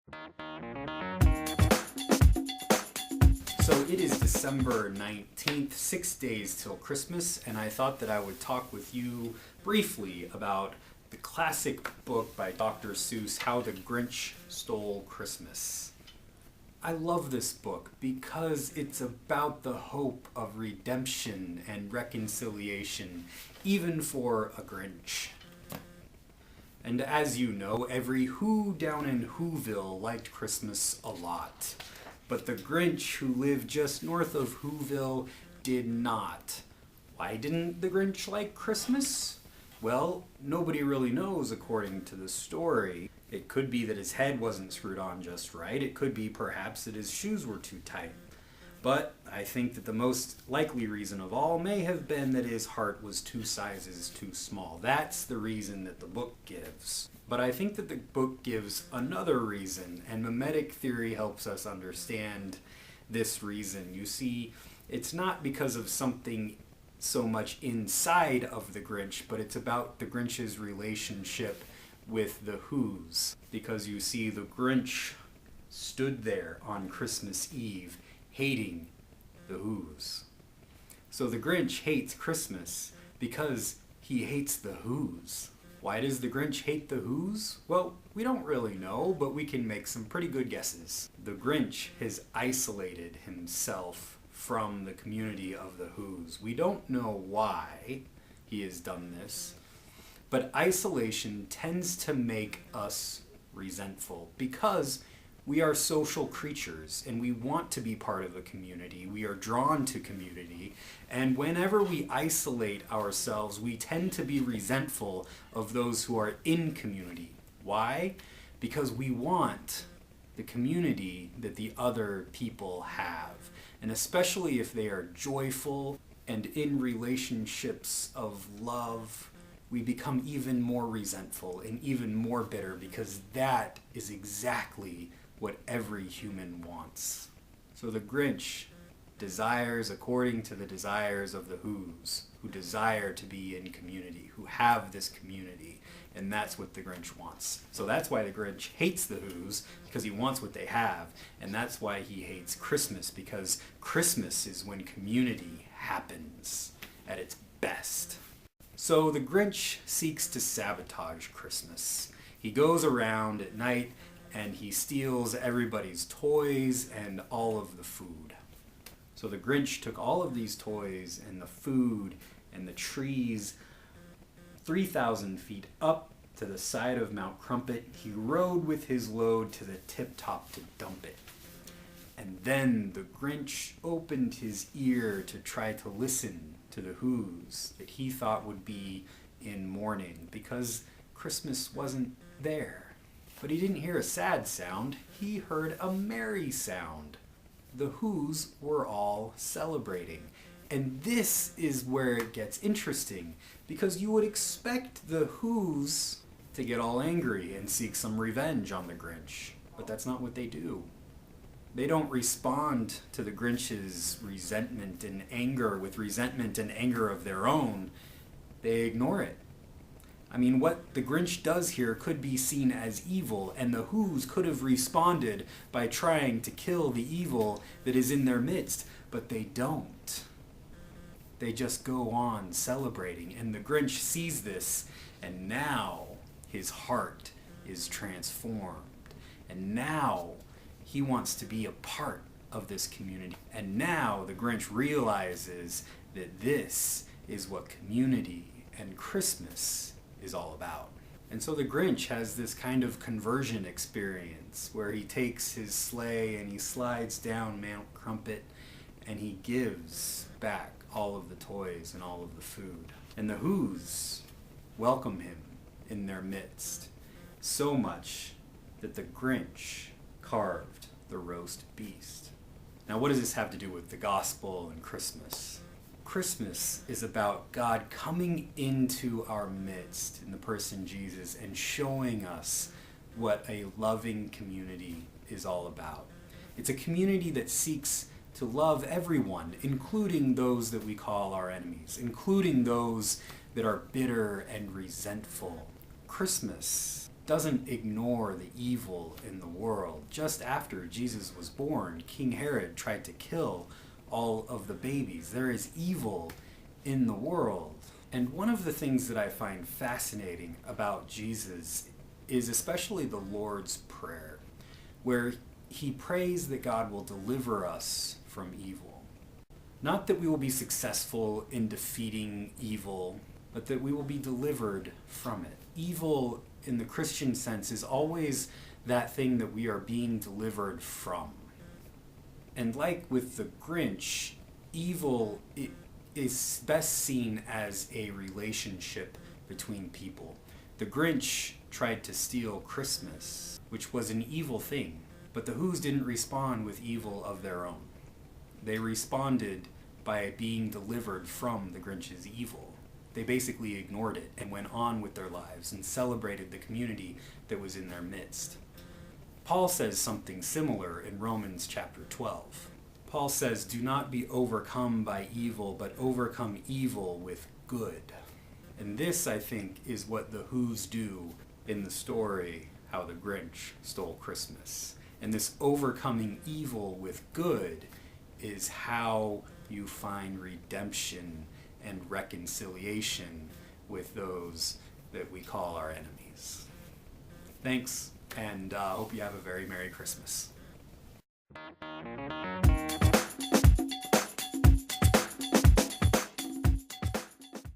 So it is December 19th, 6 days till Christmas, and I thought that I would talk with you briefly about the classic book by Dr. Seuss, How the Grinch Stole Christmas. I love this book because it's about the hope of redemption and reconciliation, even for a Grinch. And as you know, every Who down in Whoville liked Christmas a lot. But the Grinch who lived just north of Whoville did not. Why didn't the Grinch like Christmas? Well, nobody really knows according to the story. It could be that his head wasn't screwed on just right. It could be perhaps that his shoes were too tight. But I think that the most likely reason of all may have been that his heart was 2 sizes too small. That's the reason that the book gives. But I think that the book gives another reason, and mimetic theory helps us understand this reason. You see, it's not because of something so much inside of the Grinch, but it's about the Grinch's relationship with the Who's. Because you see, the Grinch stood there on Christmas Eve hating the Who's. So the Grinch hates Christmas because he hates the Who's. Why does the Grinch hate the Who's? Well, we don't really know, but we can make some pretty good guesses. The Grinch has isolated himself from the community of the Who's. We don't know why he has done this, but isolation tends to make us resentful because we are social creatures and we want to be part of a community. We are drawn to community. And whenever we isolate ourselves, we tend to be resentful of those who are in community. Why? Because we want the community that the other people have. And especially if they are joyful and in relationships of love, we become even more resentful and even more bitter because that is exactly what every human wants. So the Grinch desires according to the desires of the Who's, who desire to be in community, who have this community, and that's what the Grinch wants. So that's why the Grinch hates the Who's, because he wants what they have, and that's why he hates Christmas, because Christmas is when community happens at its best. So the Grinch seeks to sabotage Christmas. He goes around at night and he steals everybody's toys and all of the food. So the Grinch took all of these toys and the food and the trees 3,000 feet up to the side of Mount Crumpet. He rode with his load to the tip top to dump it. And then the Grinch opened his ear to try to listen to the Who's that he thought would be in mourning because Christmas wasn't there. But he didn't hear a sad sound, he heard a merry sound. The Who's were all celebrating. And this is where it gets interesting, because you would expect the Who's to get all angry and seek some revenge on the Grinch. But that's not what they do. They don't respond to the Grinch's resentment and anger with resentment and anger of their own. They ignore it. I mean, what the Grinch does here could be seen as evil, and the Who's could have responded by trying to kill the evil that is in their midst, but they don't. They just go on celebrating, and the Grinch sees this, and now his heart is transformed, and now he wants to be a part of this community. And now the Grinch realizes that this is what community and Christmas is all about. And so the Grinch has this kind of conversion experience where he takes his sleigh and he slides down Mount Crumpet and he gives back all of the toys and all of the food. And the Who's welcome him in their midst, so much that the Grinch carved the roast beast. Now, what does this have to do with the gospel and Christmas? Christmas is about God coming into our midst in the person Jesus and showing us what a loving community is all about. It's a community that seeks to love everyone, including those that we call our enemies, including those that are bitter and resentful. Christmas doesn't ignore the evil in the world. Just after Jesus was born, King Herod tried to kill all of the babies. There is evil in the world. And one of the things that I find fascinating about Jesus is especially the Lord's Prayer, where he prays that God will deliver us from evil. Not that we will be successful in defeating evil, but that we will be delivered from it. Evil, in the Christian sense, is always that thing that we are being delivered from. And like with the Grinch, evil is best seen as a relationship between people. The Grinch tried to steal Christmas, which was an evil thing, but the Who's didn't respond with evil of their own. They responded by being delivered from the Grinch's evil. They basically ignored it and went on with their lives and celebrated the community that was in their midst. Paul says something similar in Romans chapter 12. Paul says, "Do not be overcome by evil, but overcome evil with good." And this, I think, is what the Who's do in the story How the Grinch Stole Christmas. And this overcoming evil with good is how you find redemption and reconciliation with those that we call our enemies. Thanks, and hope you have a very Merry Christmas.